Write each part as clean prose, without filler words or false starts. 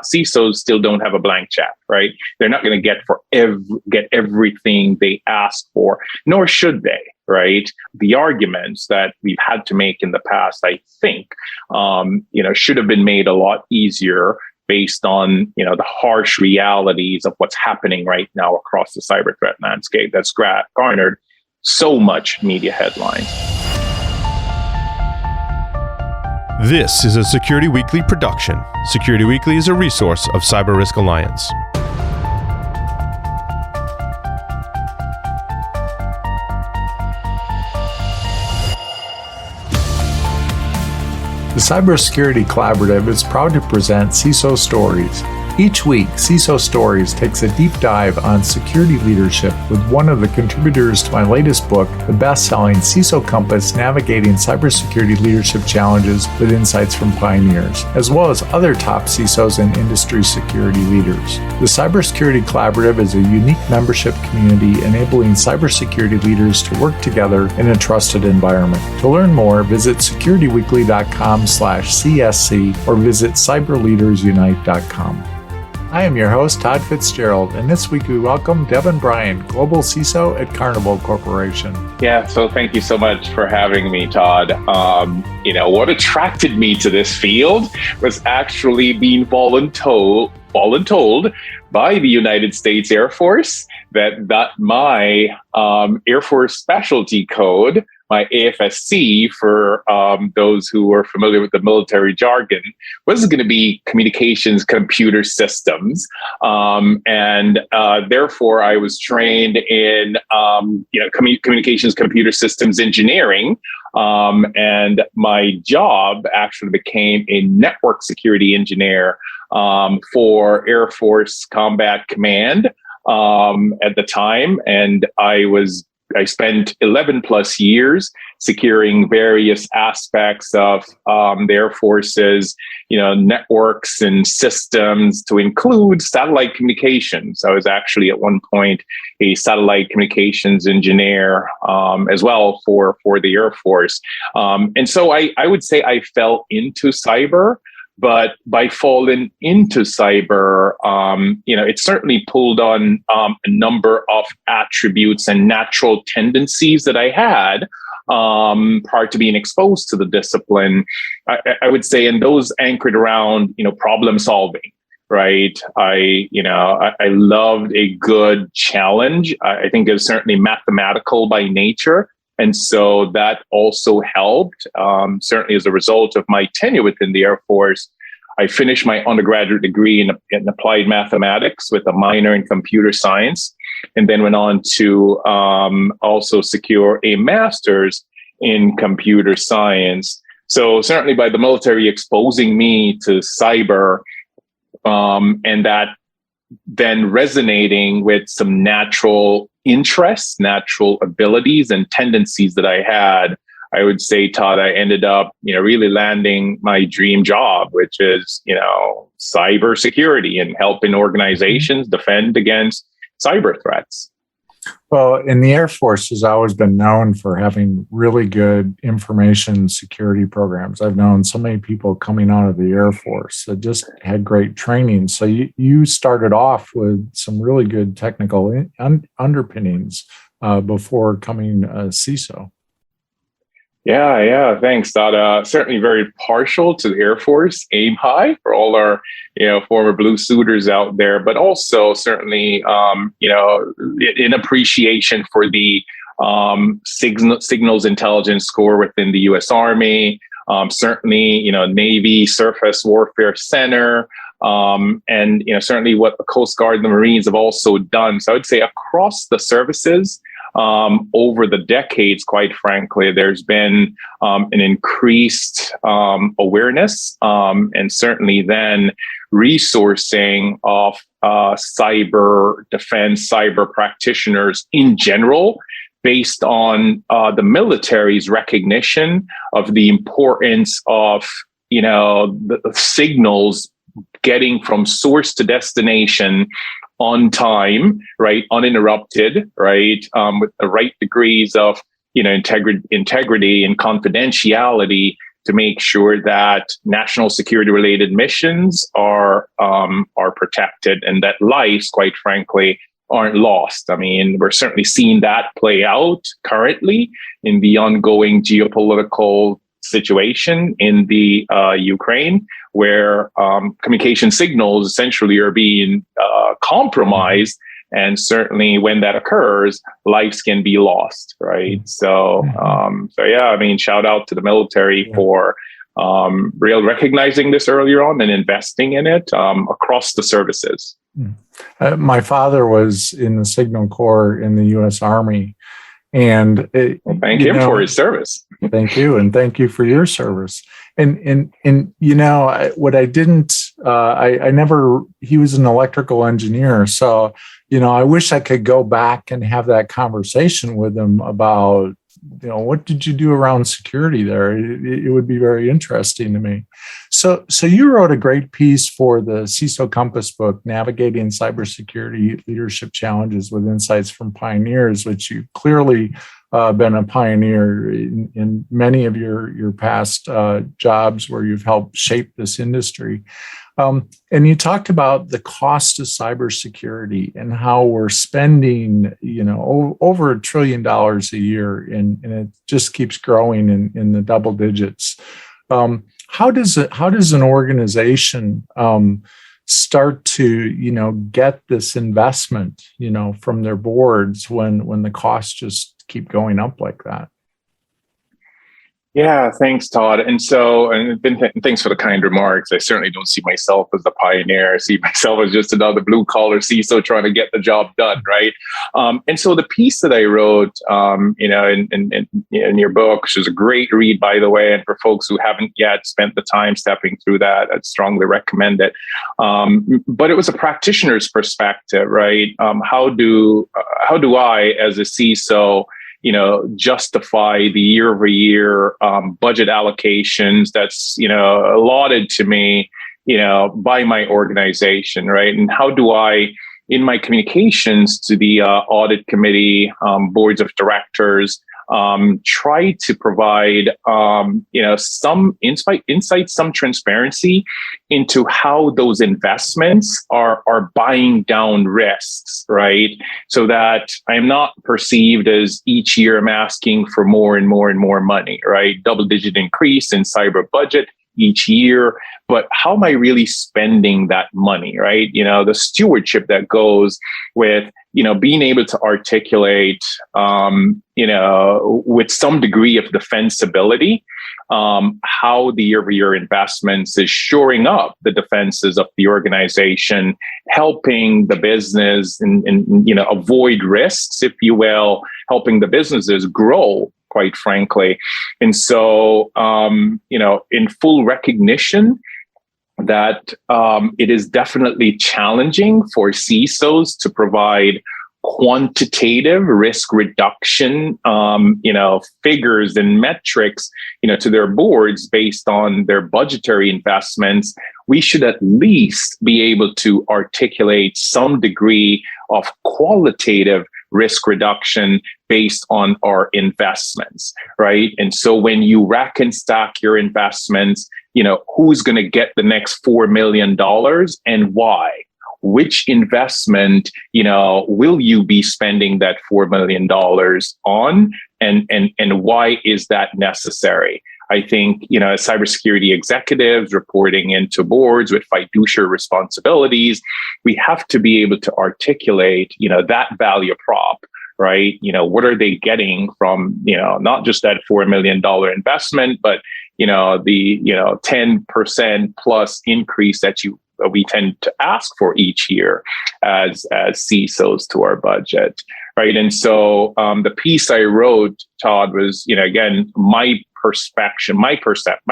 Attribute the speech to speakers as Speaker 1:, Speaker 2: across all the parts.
Speaker 1: CISOs still don't have a blank check, right? They're not going to get everything they ask for, nor should they, right? The arguments that we've had to make in the past, I think, should have been made a lot easier based on, the harsh realities of what's happening right now across the cyber threat landscape that's garnered so much media headlines.
Speaker 2: This is a Security Weekly production. Security Weekly is a resource of Cyber Risk Alliance.
Speaker 3: The Cybersecurity Collaborative is proud to present CISO Stories. Each week, CISO Stories takes a deep dive on security leadership with one of the contributors to my latest book, the best-selling CISO Compass: Navigating Cybersecurity Leadership Challenges with Insights from Pioneers, as well as other top CISOs and industry security leaders. The Cybersecurity Collaborative is a unique membership community enabling cybersecurity leaders to work together in a trusted environment. To learn more, visit securityweekly.com/CSC or visit cyberleadersunite.com. I am your host, Todd Fitzgerald, and this week we welcome Devon Bryan, Global CISO at Carnival Corporation.
Speaker 1: Yeah, so thank you so much for having me, Todd. What attracted me to this field was actually being voluntold by the United States Air Force that my Air Force specialty code, my AFSC, for those who are familiar with the military jargon, was going to be communications computer systems. Therefore, I was trained in communications computer systems engineering. And my job actually became a network security engineer for Air Force Combat Command at the time. And I spent 11 plus years securing various aspects of the Air Force's, networks and systems, to include satellite communications. I was actually at one point a satellite communications engineer as well for the Air Force. And so I would say I fell into cyber. But by falling into cyber, it certainly pulled on a number of attributes and natural tendencies that I had prior to being exposed to the discipline. I would say, and those anchored around, problem solving. Right. I loved a good challenge. I think it was certainly mathematical by nature. And so that also helped. Certainly as a result of my tenure within the Air Force, I finished my undergraduate degree in applied mathematics with a minor in computer science, and then went on to also secure a master's in computer science. So certainly by the military exposing me to cyber, and that then resonating with some natural interests, natural abilities and tendencies that I had, I would say, Todd, I ended up, really landing my dream job, which is, cybersecurity and helping organizations defend against cyber threats.
Speaker 3: Well, in the Air Force has always been known for having really good information security programs. I've known so many people coming out of the Air Force that just had great training. So you started off with some really good technical underpinnings before coming a CISO.
Speaker 1: Yeah, thanks, Todd. Certainly very partial to the Air Force, aim high for all our, former blue suiters out there, but also certainly, in appreciation for the signals intelligence score within the U.S. Army, certainly, Navy Surface Warfare Center, and, certainly what the Coast Guard and the Marines have also done. So I would say across the services, over the decades, quite frankly, there's been an increased awareness and certainly then resourcing of cyber defense, cyber practitioners in general, based on the military's recognition of the importance of, the signals getting from source to destination on time, right, uninterrupted, right, with the right degrees of, integrity and confidentiality to make sure that national security related missions are protected and that lives, quite frankly, aren't lost. I mean, we're certainly seeing that play out currently in the ongoing geopolitical situation in the Ukraine, where communication signals essentially are being compromised. And certainly when that occurs, lives can be lost, right? So yeah, I mean, shout out to the military for real recognizing this earlier on and investing in it across the services.
Speaker 3: My father was in the Signal Corps in the U.S. Army. And
Speaker 1: thank him for his service.
Speaker 3: Thank you. And thank you for your service. And you know, what I didn't, I never, he was an electrical engineer. So, you know, I wish I could go back and have that conversation with him about, you know, what did you do around security there? It would be very interesting to me. So you wrote a great piece for the CISO Compass book, Navigating Cybersecurity Leadership Challenges with Insights from Pioneers, which you've clearly been a pioneer in many of your past jobs where you've helped shape this industry. And you talked about the cost of cybersecurity and how we're spending, you know, over $1 trillion a year, and it just keeps growing in the double digits. How does an organization start to, you know, get this investment, you know, from their boards when the costs just keep going up like that?
Speaker 1: Yeah, thanks, Todd. And thanks for the kind remarks. I certainly don't see myself as a pioneer. I see myself as just another blue collar CISO trying to get the job done, right? And so the piece that I wrote, you know, in your book, which is a great read, by the way, and for folks who haven't yet spent the time stepping through that, I'd strongly recommend it. But it was a practitioner's perspective, right? How do I, as a CISO, you know, justify the year-over-year budget allocations that's, you know, allotted to me, you know, by my organization, right? And how do I, in my communications to the audit committee, boards of directors, try to provide, you know, some insight, some transparency into how those investments are buying down risks, right? So that I'm not perceived as each year I'm asking for more and more and more money, right? Double-digit increase in cyber budget each year, but how am I really spending that money, right? You know, the stewardship that goes with, you know, being able to articulate, you know, with some degree of defensibility, how the year-over-year investments is shoring up the defenses of the organization, helping the business and you know, avoid risks, if you will, helping the businesses grow, quite frankly. And so, you know, in full recognition that it is definitely challenging for CISOs to provide quantitative risk reduction, you know, figures and metrics, you know, to their boards based on their budgetary investments, we should at least be able to articulate some degree of qualitative risk reduction based on our investments, right? And so when you rack and stack your investments, you know, who's going to get the next $4 million and why? Which investment, you know, will you be spending that $4 million on, and why is that necessary? I think, you know, as cybersecurity executives reporting into boards with fiduciary responsibilities, we have to be able to articulate, you know, that value prop, right? You know, what are they getting from, you know, not just that $4 million investment, but, you know, the, you know, 10% plus increase that we tend to ask for each year as CISOs to our budget, right? And so the piece I wrote, Todd, was, you know, again, my perception, my perspective,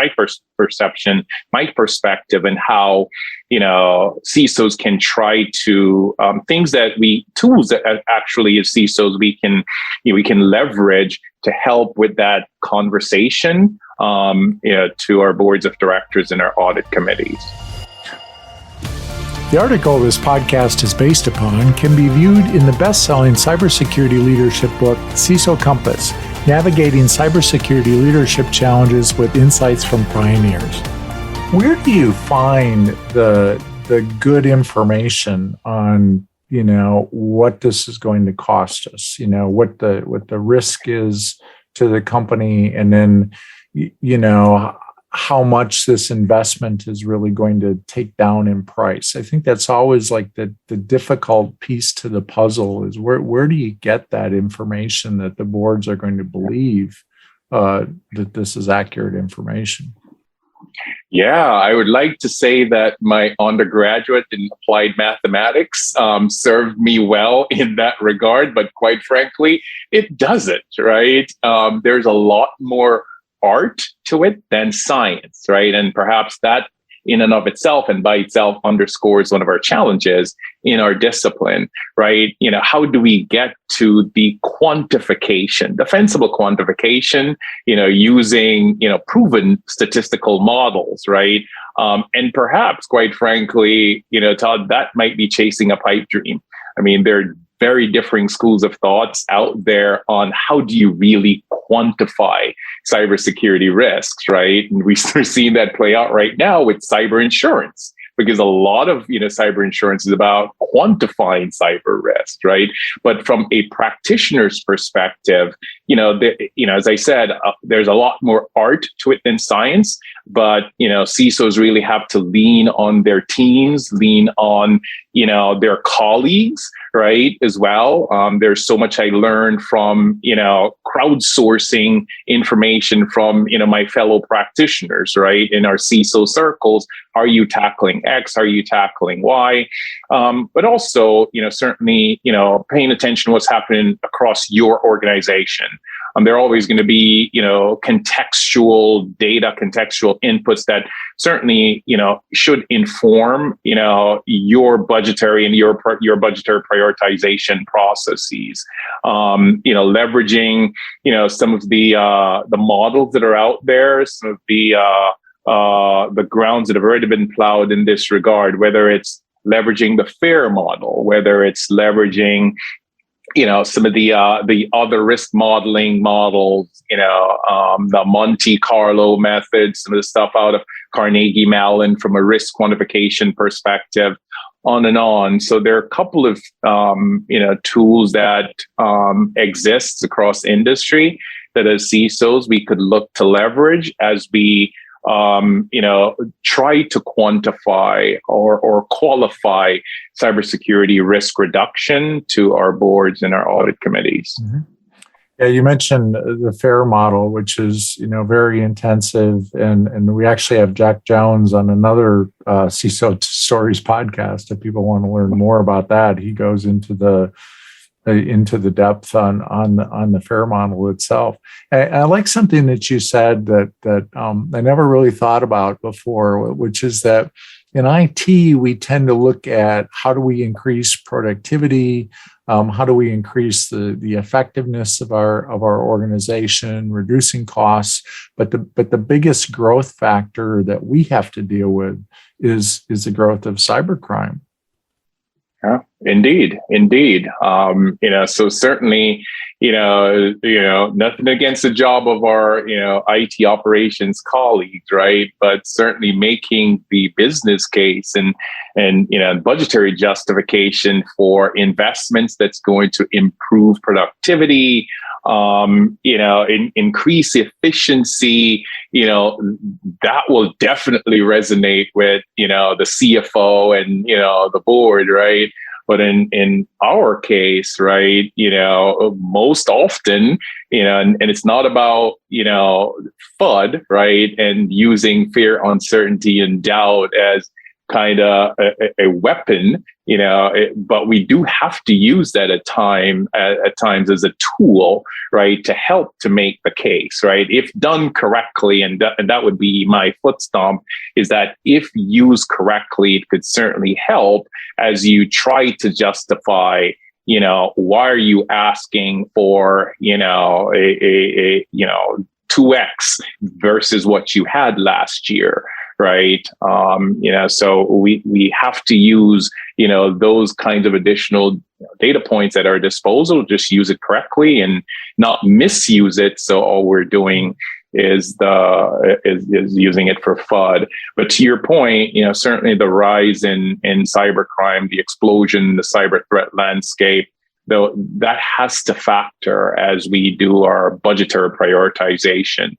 Speaker 1: and how, you know, CISOs can try to tools that actually as CISOs we can leverage to help with that conversation, you know, to our boards of directors and our audit committees.
Speaker 3: The article this podcast is based upon can be viewed in the best-selling cybersecurity leadership book, CISO Compass, navigating cybersecurity leadership challenges with insights from pioneers. Where do you find the good information on, what this is going to cost us, what the risk is to the company, and then, how much this investment is really going to take down in price? I think that's always like the difficult piece to the puzzle is where do you get that information that the boards are going to believe that this is accurate information?
Speaker 1: Yeah, I would like to say that my undergraduate in applied mathematics served me well in that regard, but quite frankly, it doesn't, right? There's a lot more art to it than science, right? And perhaps that in and of itself and by itself underscores one of our challenges in our discipline, right? How do we get to the quantification, defensible quantification, using, proven statistical models, right? And perhaps, quite frankly, Todd, that might be chasing a pipe dream. I mean, there are very differing schools of thoughts out there on how do you really quantify cybersecurity risks, right? And we're seeing that play out right now with cyber insurance, because a lot of cyber insurance is about quantifying cyber risk, right? But from a practitioner's perspective, as I said, there's a lot more art to it than science. But CISOs really have to lean on their teams, lean on their colleagues, right? As well, there's so much I learned from crowdsourcing information from my fellow practitioners, right? In our CISO circles, are you tackling X? Are you tackling Y? But also, certainly, paying attention to what's happening across your organization. There are always going to be, contextual data, contextual inputs that certainly, should inform, your budgetary and your budgetary prioritization processes. Leveraging, some of the models that are out there, some of the grounds that have already been plowed in this regard, whether it's leveraging the FAIR model, whether it's leveraging some of the other risk modeling models, the Monte Carlo method, some of the stuff out of Carnegie Mellon from a risk quantification perspective, on and on. So there are a couple of tools that exist across industry that as CISOs we could look to leverage as we try to quantify or qualify cybersecurity risk reduction to our boards and our audit committees.
Speaker 3: Mm-hmm. Yeah, you mentioned the FAIR model, which is very intensive, and we actually have Jack Jones on another CISO Stories podcast. If people want to learn more about that, he goes into the depth on the FAIR model itself. I like something that you said that I never really thought about before, which is that in IT, we tend to look at how do we increase productivity, how do we increase the effectiveness of our organization, reducing costs, but the biggest growth factor that we have to deal with is the growth of cybercrime.
Speaker 1: Yeah, indeed. So certainly, nothing against the job of our, IT operations colleagues, right? But certainly making the business case and budgetary justification for investments that's going to improve productivity, increase efficiency, that will definitely resonate with, the CFO and, the board, right? But in our case, right, most often, and it's not about, FUD, right, and using fear, uncertainty, and doubt as kind of a weapon, but we do have to use that at times as a tool, right, to help to make the case, right, if done correctly. And that would be my foot stomp, is that if used correctly, it could certainly help as you try to justify, why are you asking for, a 2x versus what you had last year, right? So we have to use, those kinds of additional data points at our disposal, just use it correctly and not misuse it. So all we're doing is using it for FUD. But to your point, certainly the rise in cybercrime, the explosion in the cyber threat landscape, though, that has to factor as we do our budgetary prioritization.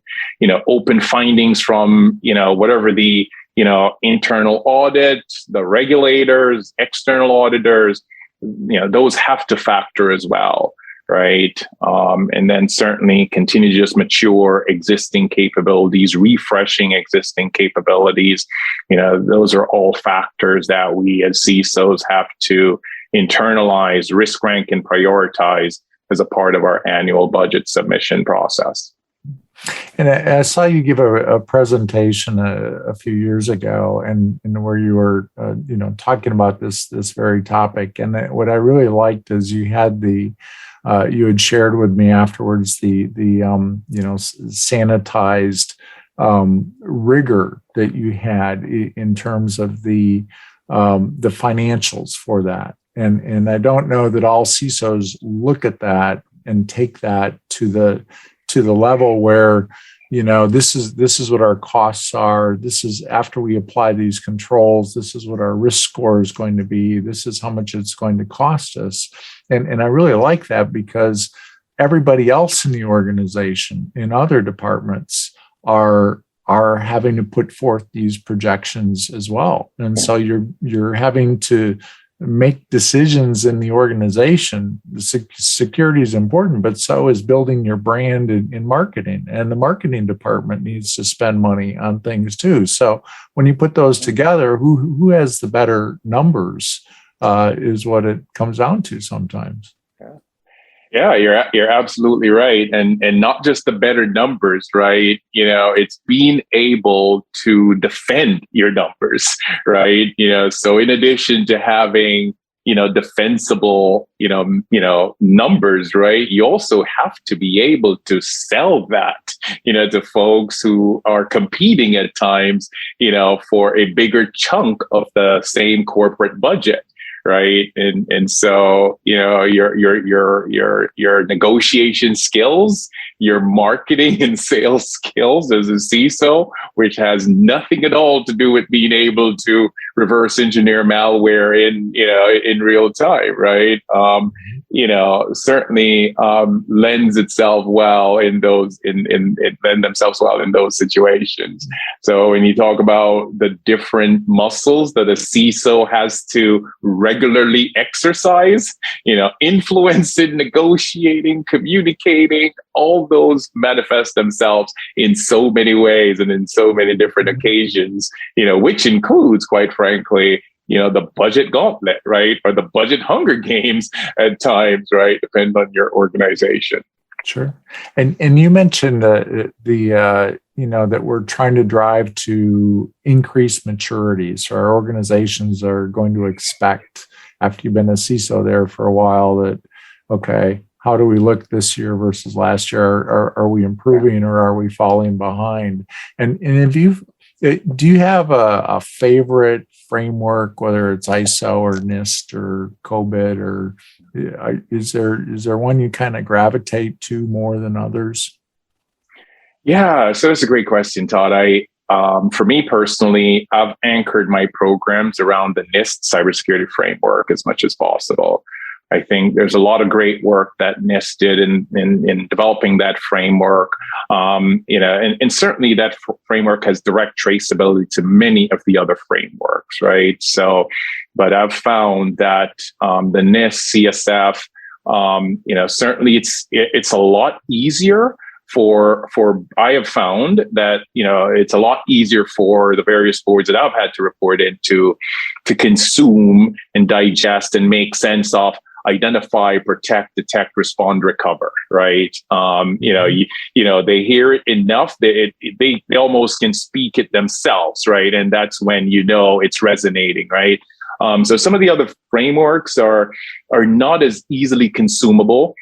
Speaker 1: Open findings from whatever the internal audit, the regulators, external auditors, those have to factor as well, right? And then certainly continue to just mature existing capabilities, refreshing existing capabilities. Those are all factors that we as CISOs have to internalize, risk rank, and prioritize as a part of our annual budget submission process.
Speaker 3: And I saw you give a presentation a few years ago, and where you were, talking about this very topic. And what I really liked is you had you had shared with me afterwards the sanitized rigor that you had in terms of the financials for that. And I don't know that all CISOs look at that and take that to the level where, this is what our costs are. This is after we apply these controls. This is what our risk score is going to be. This is how much it's going to cost us. And I really like that, because everybody else in the organization, in other departments, are having to put forth these projections as well. And so you're having to make decisions in the organization. Security is important, but so is building your brand in marketing. And the marketing department needs to spend money on things too. So when you put those together, who has the better numbers is what it comes down to sometimes.
Speaker 1: Yeah, you're absolutely right. And not just the better numbers, right? It's being able to defend your numbers, right? So in addition to having, defensible, numbers, right? You also have to be able to sell that, to folks who are competing at times, for a bigger chunk of the same corporate budget. Right. And so, your negotiation skills, your marketing and sales skills as a CISO, which has nothing at all to do with being able to reverse engineer malware in real time. Right. Certainly lends itself well in those lend themselves well in those situations. So when you talk about the different muscles that a CISO has to regularly exercise, influencing, negotiating, communicating, all those manifest themselves in so many ways and in so many different occasions, which includes, quite frankly, the budget gauntlet, right? Or the budget Hunger Games at times, right? Depends on your organization.
Speaker 3: Sure. And you mentioned that we're trying to drive to increase maturity. So our organizations are going to expect, after you've been a CISO there for a while, that, okay, how do we look this year versus last year? Are we improving or are we falling behind? And do you have a favorite framework, whether it's ISO or NIST or COBIT, or is there one you kind of gravitate to more than others?
Speaker 1: Yeah, so that's a great question, Todd. For me personally, I've anchored my programs around the NIST Cybersecurity Framework as much as possible. I think there's a lot of great work that NIST did in developing that framework, and certainly that framework has direct traceability to many of the other frameworks, right? So, but I've found that the NIST CSF, certainly it's a lot easier I have found that, it's a lot easier for the various boards that I've had to report into to consume and digest and make sense of, identify, protect, detect, respond, recover, right? They hear it enough that they almost can speak it themselves, right? And that's when it's resonating, right? So some of the other frameworks are not as easily consumable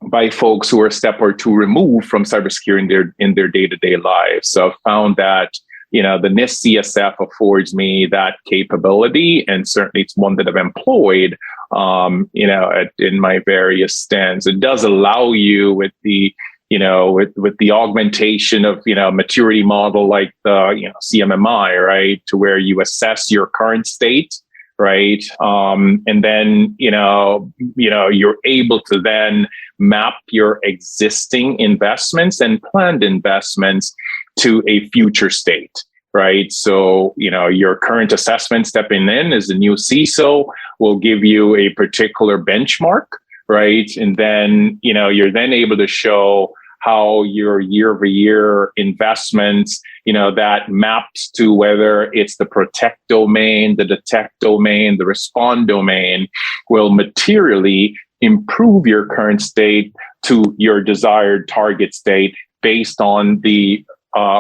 Speaker 1: by folks who are a step or two removed from cybersecurity in their day-to-day lives. So I've found that the NIST CSF affords me that capability, and certainly it's one that I've employed, in my various stands. It does allow you with the with the augmentation of, maturity model like the, CMMI, right, to where you assess your current state, right? And then, you're able to then map your existing investments and planned investments to a future state, right? So, your current assessment stepping in as a new CISO will give you a particular benchmark, right? And then, you're then able to show how your year-over-year investments, that maps to whether it's the protect domain, the detect domain, the respond domain, will materially improve your current state to your desired target state based on the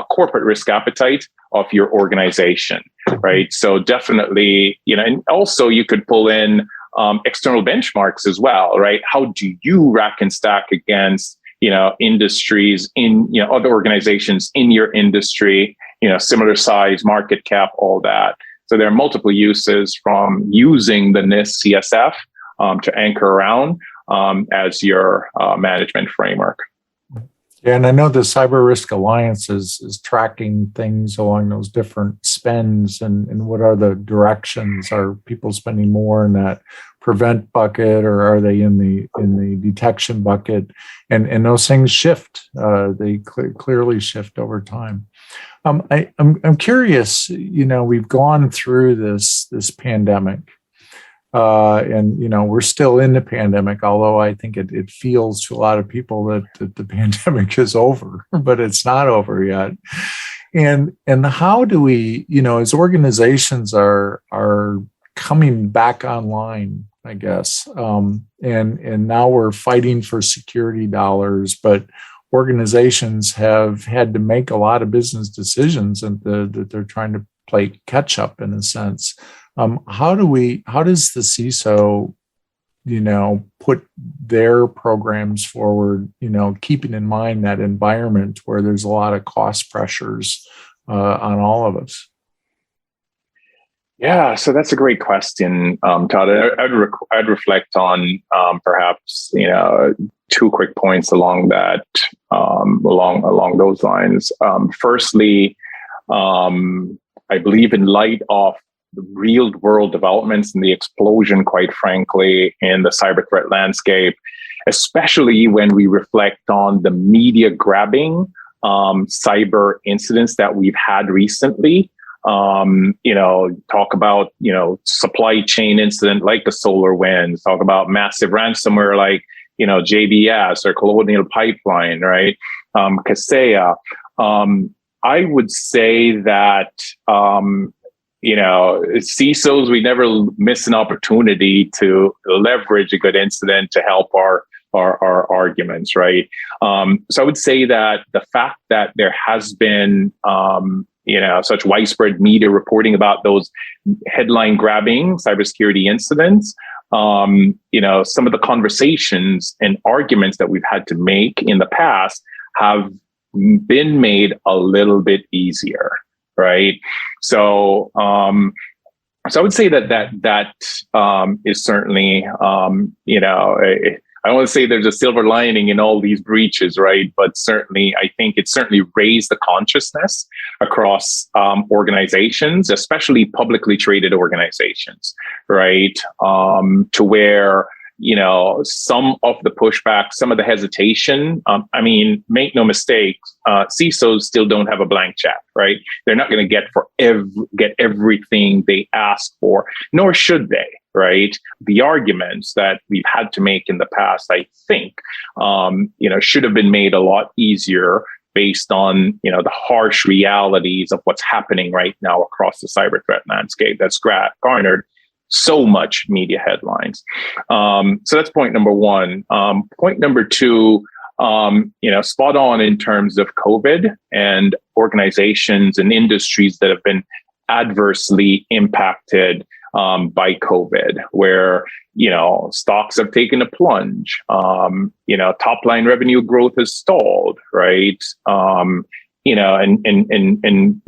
Speaker 1: corporate risk appetite of your organization, right? So definitely, and also you could pull in external benchmarks as well, right? How do you rack and stack against industries in, other organizations in your industry, similar size, market cap, all that. So there are multiple uses from using the NIST CSF to anchor around as your management framework.
Speaker 3: Yeah, and I know the Cyber Risk Alliance is tracking things along those different spends and what are the directions? Are people spending more in that prevent bucket, or are they in the detection bucket? And those things shift. They clearly shift over time. I'm curious. We've gone through this pandemic. And we're still in the pandemic, although I think it feels to a lot of people that the pandemic is over, but it's not over yet. And how do we, as organizations are coming back online, I guess, and now we're fighting for security dollars, but organizations have had to make a lot of business decisions, and that they're trying to play catch up in a sense. How does the CISO, put their programs forward, keeping in mind that environment where there's a lot of cost pressures on all of us?
Speaker 1: Yeah, so that's a great question, Todd. I'd reflect on perhaps two quick points along that along those lines. Firstly, I believe in light of the real world developments and the explosion, quite frankly, in the cyber threat landscape, especially when we reflect on the media grabbing cyber incidents that we've had recently. Talk about, supply chain incident like the SolarWinds, talk about massive ransomware like, JBS or Colonial Pipeline, right? Kaseya. I would say that, CISOs, we never miss an opportunity to leverage a good incident to help our arguments, right? So I would say that the fact that there has been, such widespread media reporting about those headline grabbing cybersecurity incidents, some of the conversations and arguments that we've had to make in the past have been made a little bit easier, right? So, so I would say that is certainly, I don't want to say there's a silver lining in all these breaches, right? But certainly, I think it certainly raised the consciousness across organizations, especially publicly traded organizations, right? To where, some of the pushback, some of the hesitation, make no mistake, CISOs still don't have a blank check, right? They're not going to get everything they ask for, nor should they, right? The arguments that we've had to make in the past, I think, should have been made a lot easier based on, the harsh realities of what's happening right now across the cyber threat landscape that's garnered so much media headlines. So that's point number one. Point number two, spot on in terms of COVID and organizations and industries that have been adversely impacted by COVID, where, stocks have taken a plunge, top line revenue growth has stalled, right? then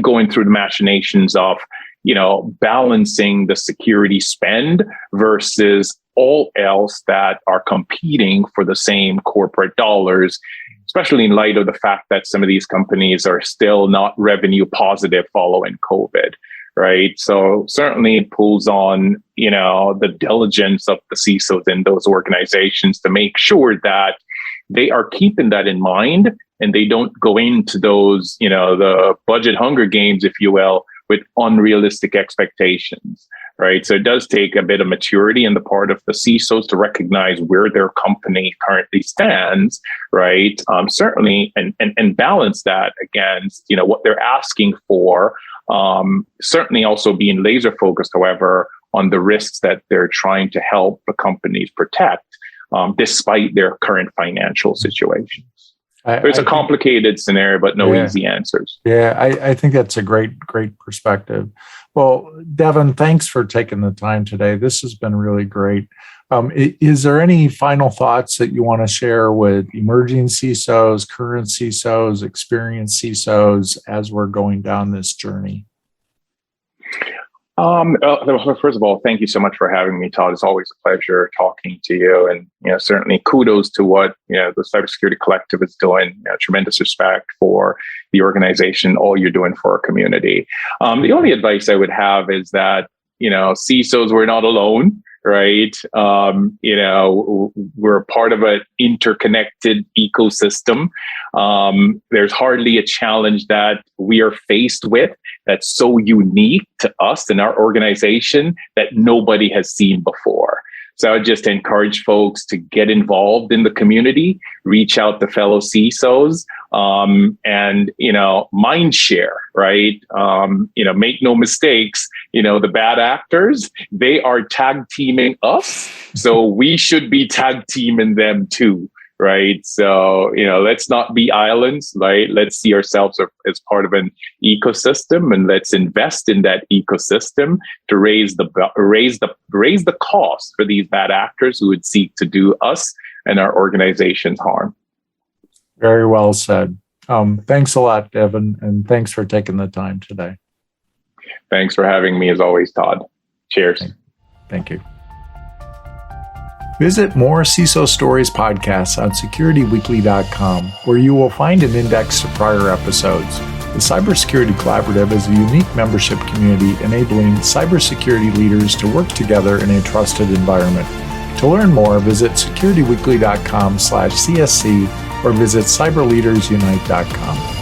Speaker 1: going through the machinations of, balancing the security spend versus all else that are competing for the same corporate dollars, especially in light of the fact that some of these companies are still not revenue positive following COVID, right? So certainly it pulls on, the diligence of the CISOs in those organizations to make sure that they are keeping that in mind and they don't go into those, the budget hunger games, if you will, with unrealistic expectations, right? So it does take a bit of maturity on the part of the CISOs to recognize where their company currently stands, right? Certainly, and balance that against, what they're asking for. Certainly also being laser focused, however, on the risks that they're trying to help the companies protect, despite their current financial situations. It's a complicated scenario, but no easy answers.
Speaker 3: Yeah, I think that's a great perspective. Well, Devon, thanks for taking the time today. This has been really great. Is there any final thoughts that you want to share with emerging CISOs, current CISOs, experienced CISOs as we're going down this journey?
Speaker 1: First of all, thank you so much for having me, Todd. It's always a pleasure talking to you, and certainly kudos to what the Cybersecurity Collective is doing. Tremendous respect for the organization, all you're doing for our community. The only advice I would have is that CISOs, we're not alone, right? We're part of an interconnected ecosystem. There's hardly a challenge that we are faced with that's so unique to us and our organization that nobody has seen before. So I would just encourage folks to get involved in the community, reach out to fellow CISOs, and, mind share, right? Make no mistakes, the bad actors, they are tag teaming us. So we should be tag teaming them too, right? So, let's not be islands, right? Let's see ourselves as part of an ecosystem, and let's invest in that ecosystem to raise the cost for these bad actors who would seek to do us and our organizations harm.
Speaker 3: Very well said. Thanks a lot, Devon, and thanks for taking the time today.
Speaker 1: Thanks for having me as always, Todd. Cheers.
Speaker 3: Thank you. Visit more CISO Stories podcasts on securityweekly.com, where you will find an index to prior episodes. The Cybersecurity Collaborative is a unique membership community enabling cybersecurity leaders to work together in a trusted environment. To learn more, visit securityweekly.com/CSC or visit cyberleadersunite.com.